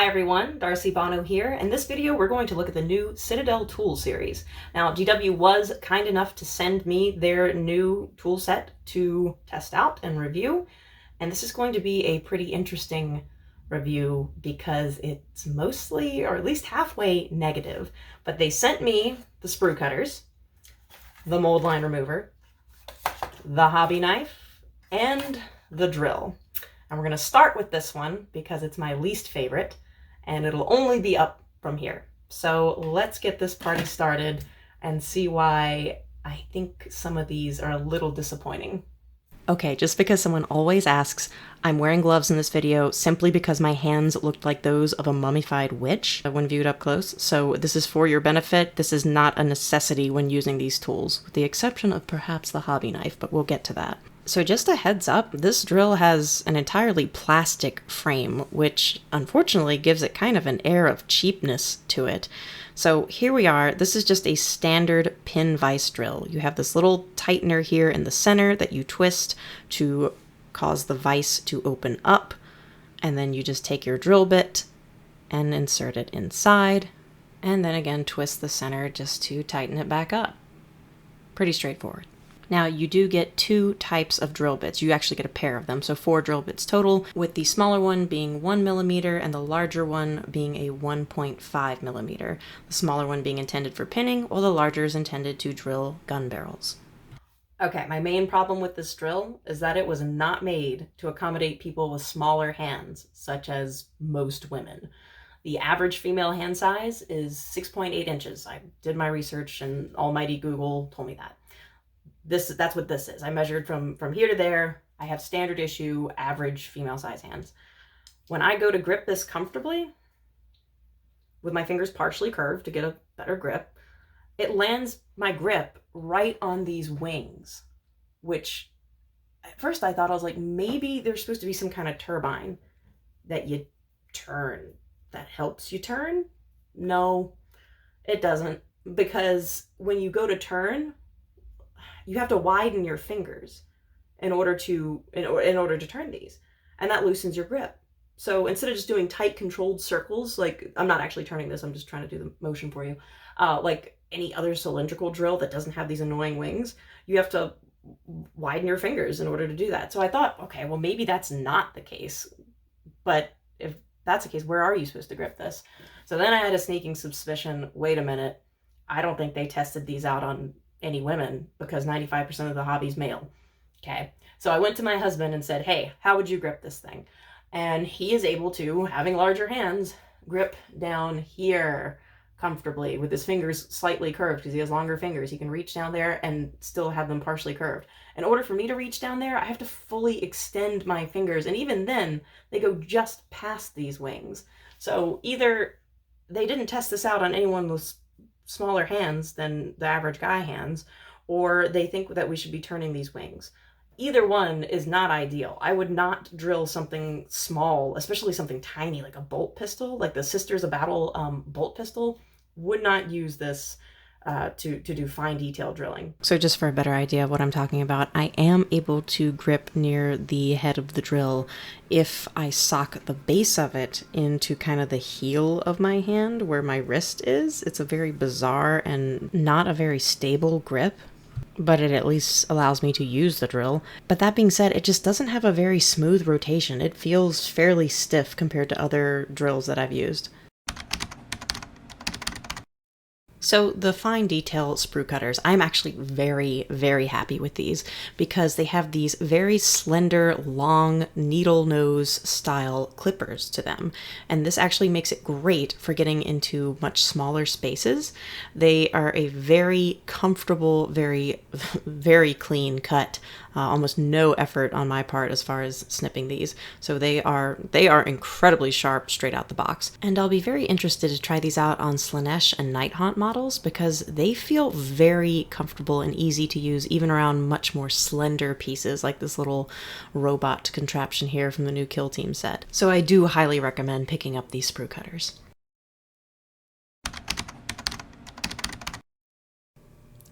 Hi everyone, Darcy Bono here. In this video, we're going to look at the new Citadel tool series. Now, GW was kind enough to send me their new tool set to test out and review, and this is going to be a pretty interesting review because it's mostly, or at least halfway, negative. But they sent me the Sprue Cutters, the mold line remover, the hobby knife, and the drill. And we're going to start with this one because it's my least favorite, and it'll only be up from here. So let's get this party started and see why I think some of these are a little disappointing. Okay, just because someone always asks, I'm wearing gloves in this video simply because my hands looked like those of a mummified witch when viewed up close. So this is for your benefit. This is not a necessity when using these tools, with the exception of perhaps the hobby knife, but we'll get to that. So just a heads up, this drill has an entirely plastic frame, which unfortunately gives it kind of an air of cheapness to it. So here we are. This is just a standard pin vise drill. You have this little tightener here in the center that you twist to cause the vise to open up. And then you just take your drill bit and insert it inside. And then again, twist the center just to tighten it back up. Pretty straightforward. Now, you do get two types of drill bits. You actually get a pair of them, so 4 drill bits total, with the smaller one being 1 millimeter and the larger one being a 1.5 millimeter. The smaller one being intended for pinning, while the larger is intended to drill gun barrels. Okay, my main problem with this drill is that it was not made to accommodate people with smaller hands, such as most women. The average female hand size is 6.8 inches. I did my research and almighty Google told me that. That's what this is. I measured from here to there. I have standard issue, average female size hands. When I go to grip this comfortably, with my fingers partially curved to get a better grip, it lands my grip right on these wings, which at first I thought, I was like, maybe there's supposed to be some kind of turbine that you turn, that helps you turn. No, it doesn't, because when you go to turn, you have to widen your fingers in order to turn these, and that loosens your grip. So instead of just doing tight controlled circles, like I'm not actually turning this, I'm just trying to do the motion for you, like any other cylindrical drill that doesn't have these annoying wings, you have to widen your fingers in order to do that. So I thought, okay, well maybe that's not the case, but if that's the case, where are you supposed to grip this? So then I had a sneaking suspicion, wait a minute, I don't think they tested these out on any women, because 95% of the hobby's male. Okay, so I went to my husband and said, hey, how would you grip this thing? And he is able to, having larger hands, grip down here comfortably with his fingers slightly curved, because he has longer fingers. He can reach down there and still have them partially curved. In order for me to reach down there, I have to fully extend my fingers, and even then they go just past these wings. So either they didn't test this out on anyone with smaller hands than the average guy hands, or they think that we should be turning these wings. Either one is not ideal. I would not drill something small, especially something tiny like a bolt pistol, like the Sisters of Battle bolt pistol. Would not use this to do fine detail drilling. So just for a better idea of what I'm talking about, I am able to grip near the head of the drill if I sock the base of it into kind of the heel of my hand where my wrist is. It's a very bizarre and not a very stable grip, but it at least allows me to use the drill. But that being said, it just doesn't have a very smooth rotation. It feels fairly stiff compared to other drills that I've used. So the fine detail sprue cutters, I'm actually very, very happy with these because they have these very slender, long needle nose style clippers to them. And this actually makes it great for getting into much smaller spaces. They are a very comfortable, very, very clean cut. Almost no effort on my part as far as snipping these. So they are incredibly sharp straight out the box. And I'll be very interested to try these out on Slaanesh and Nighthaunt models because they feel very comfortable and easy to use even around much more slender pieces like this little robot contraption here from the new Kill Team set. So I do highly recommend picking up these sprue cutters.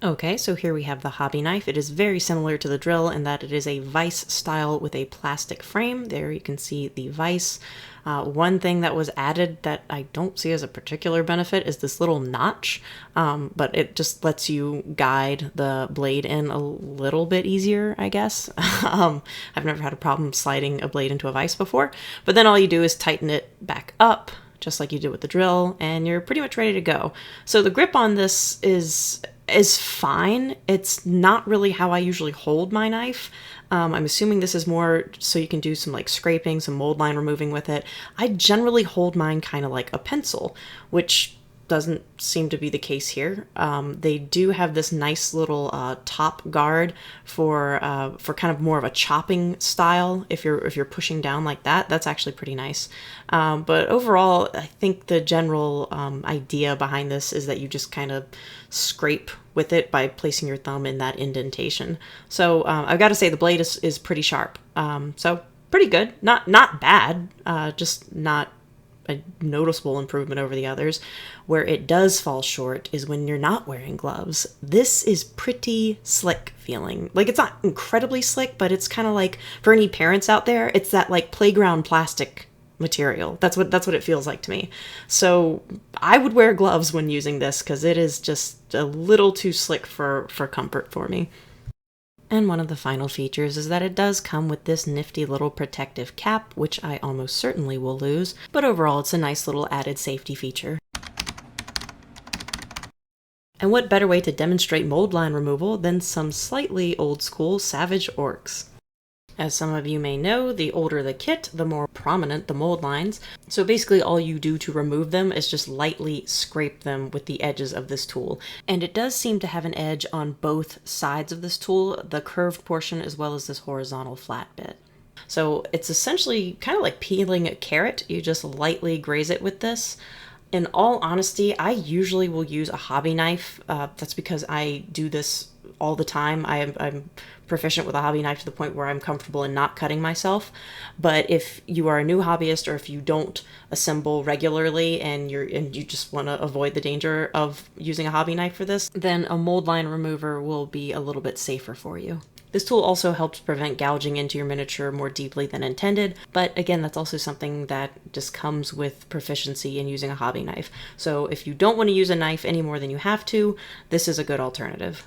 Okay, so here we have the hobby knife. It is very similar to the drill in that it is a vise style with a plastic frame. There you can see the vise. One thing that was added that I don't see as a particular benefit is this little notch, but it just lets you guide the blade in a little bit easier, I guess. I've never had a problem sliding a blade into a vise before, but then all you do is tighten it back up, just like you did with the drill, and you're pretty much ready to go. So the grip on this is fine. It's not really how I usually hold my knife. I'm assuming this is more so you can do some like scraping, some mold line removing with it. I generally hold mine kind of like a pencil, which doesn't seem to be the case here. They do have this nice little top guard for kind of more of a chopping style. If you're pushing down like that, that's actually pretty nice. But overall, I think the general idea behind this is that you just kind of scrape with it by placing your thumb in that indentation. So I've got to say the blade is pretty sharp. So pretty good, not bad, just not a noticeable improvement over the others. Where it does fall short is when you're not wearing gloves. This is pretty slick feeling. Like, it's not incredibly slick, but it's kind of like, for any parents out there, it's that like playground plastic material. That's what it feels like to me. So I would wear gloves when using this because it is just a little too slick for comfort for me. And one of the final features is that it does come with this nifty little protective cap, which I almost certainly will lose, but overall it's a nice little added safety feature. And what better way to demonstrate mold line removal than some slightly old school Savage Orcs? As some of you may know, the older the kit, the more prominent the mold lines. So basically all you do to remove them is just lightly scrape them with the edges of this tool. And it does seem to have an edge on both sides of this tool, the curved portion as well as this horizontal flat bit. So it's essentially kind of like peeling a carrot. You just lightly graze it with this. In all honesty, I usually will use a hobby knife. That's because I do this all the time. I'm proficient with a hobby knife to the point where I'm comfortable in not cutting myself. But if you are a new hobbyist, or if you don't assemble regularly and you just want to avoid the danger of using a hobby knife for this, then a mold line remover will be a little bit safer for you. This tool also helps prevent gouging into your miniature more deeply than intended, but again, that's also something that just comes with proficiency in using a hobby knife. So if you don't want to use a knife any more than you have to, this is a good alternative.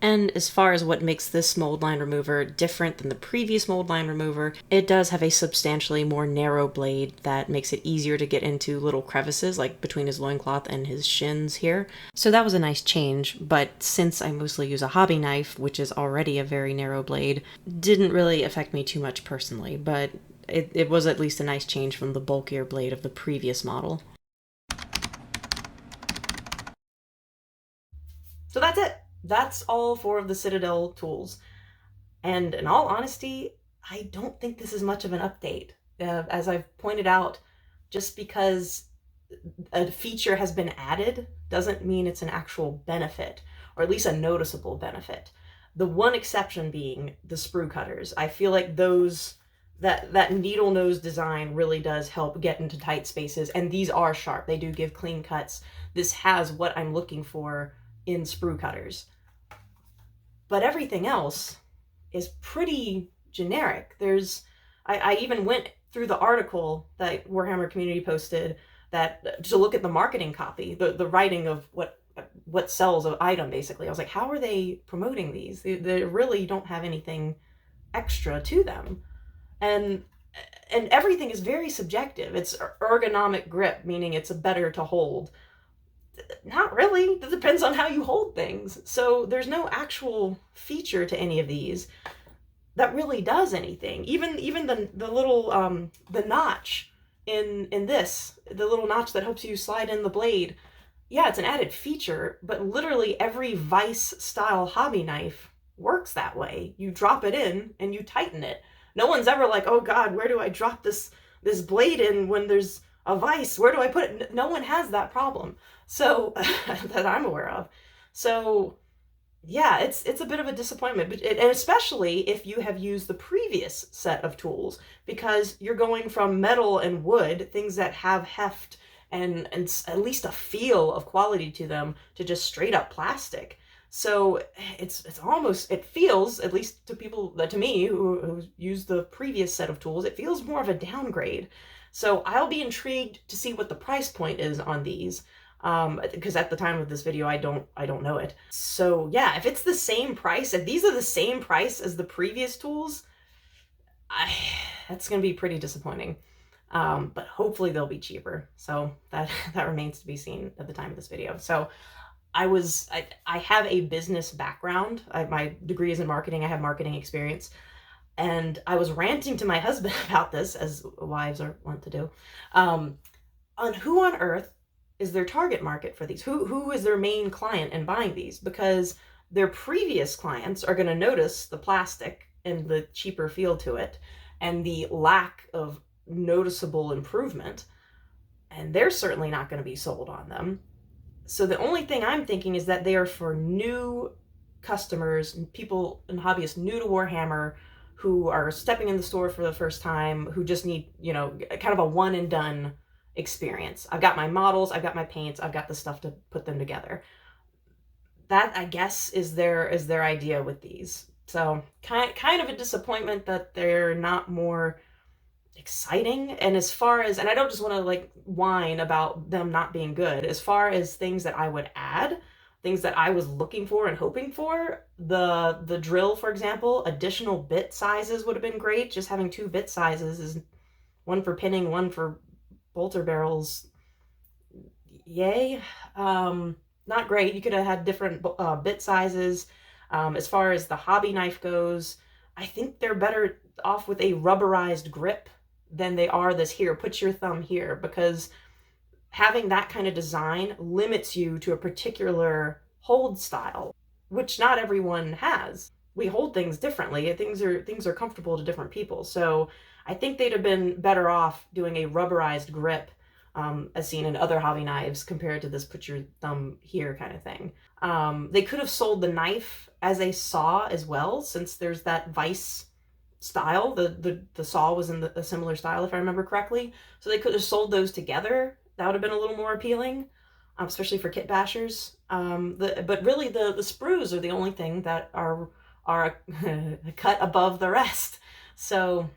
And as far as what makes this mold line remover different than the previous mold line remover, it does have a substantially more narrow blade that makes it easier to get into little crevices, like between his loincloth and his shins here. So that was a nice change, but since I mostly use a hobby knife, which is already a very narrow blade, didn't really affect me too much personally, but it was at least a nice change from the bulkier blade of the previous model. So that's it. That's all 4 of the Citadel tools. And in all honesty, I don't think this is much of an update. As I've pointed out, just because a feature has been added doesn't mean it's an actual benefit, or at least a noticeable benefit. The one exception being the Sprue Cutters. I feel like that needle nose design really does help get into tight spaces, and these are sharp. They do give clean cuts. This has what I'm looking for in Sprue Cutters. But everything else is pretty generic. I even went through the article that Warhammer Community posted to look at the marketing copy, the writing of what sells an item, basically. I was like, how are they promoting these? They really don't have anything extra to them. And everything is very subjective. It's ergonomic grip, meaning it's better to hold. Not really. It depends on how you hold things. So there's no actual feature to any of these that really does anything. Even the little the notch in this, the little notch that helps you slide in the blade. Yeah, it's an added feature, but literally every vice style hobby knife works that way. You drop it in and you tighten it. No one's ever like, oh God, where do I drop this blade in when there's a vice? Where do I put it? No one has that problem. So that I'm aware of. So yeah, it's a bit of a disappointment, and especially if you have used the previous set of tools, because you're going from metal and wood, things that have heft and at least a feel of quality to them, to just straight up plastic. So it's almost, it feels, at least to people, to me who use the previous set of tools, it feels more of a downgrade. So I'll be intrigued to see what the price point is on these, because at the time of this video I don't know it. So yeah, if it's the same price, if these are the same price as the previous tools, that's gonna be pretty disappointing. But hopefully they'll be cheaper. So that remains to be seen at the time of this video. So I have a business background. My degree is in marketing. I have marketing experience. And I was ranting to my husband about this, as wives are wont to do, on who on earth is their target market for these? Who is their main client in buying these? Because their previous clients are going to notice the plastic and the cheaper feel to it and the lack of noticeable improvement, and they're certainly not going to be sold on them. So the only thing I'm thinking is that they are for new customers, people and hobbyists new to Warhammer, who are stepping in the store for the first time, who just need, kind of a one and done experience. I've got my models, I've got my paints, I've got the stuff to put them together. That, I guess, is their idea with these. So kind of a disappointment that they're not more exciting. And as far as, and I don't just want to like whine about them not being good, as far as things that I would add, things that I was looking for and hoping for, the drill, for example, additional bit sizes would have been great. Just having 2 bit sizes, is one for pinning, one for bolter barrels. Yay. Not great. You could have had different bit sizes. As far as the hobby knife goes, I think they're better off with a rubberized grip than they are this here, put your thumb here, because having that kind of design limits you to a particular hold style, which not everyone has. We hold things differently. Things are comfortable to different people. So I think they'd have been better off doing a rubberized grip, as seen in other hobby knives, compared to this put your thumb here kind of thing. They could have sold the knife as a saw as well, since there's that vise style. The saw was in a similar style, if I remember correctly. So they could have sold those together. That would have been a little more appealing, especially for kit bashers. But really the sprues are the only thing that are cut above the rest. So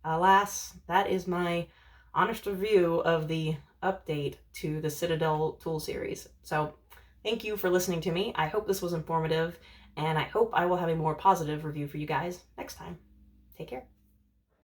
alas, that is my honest review of the update to the Citadel tool series. So thank you for listening to me. I hope this was informative, and I hope I will have a more positive review for you guys next time. Take care.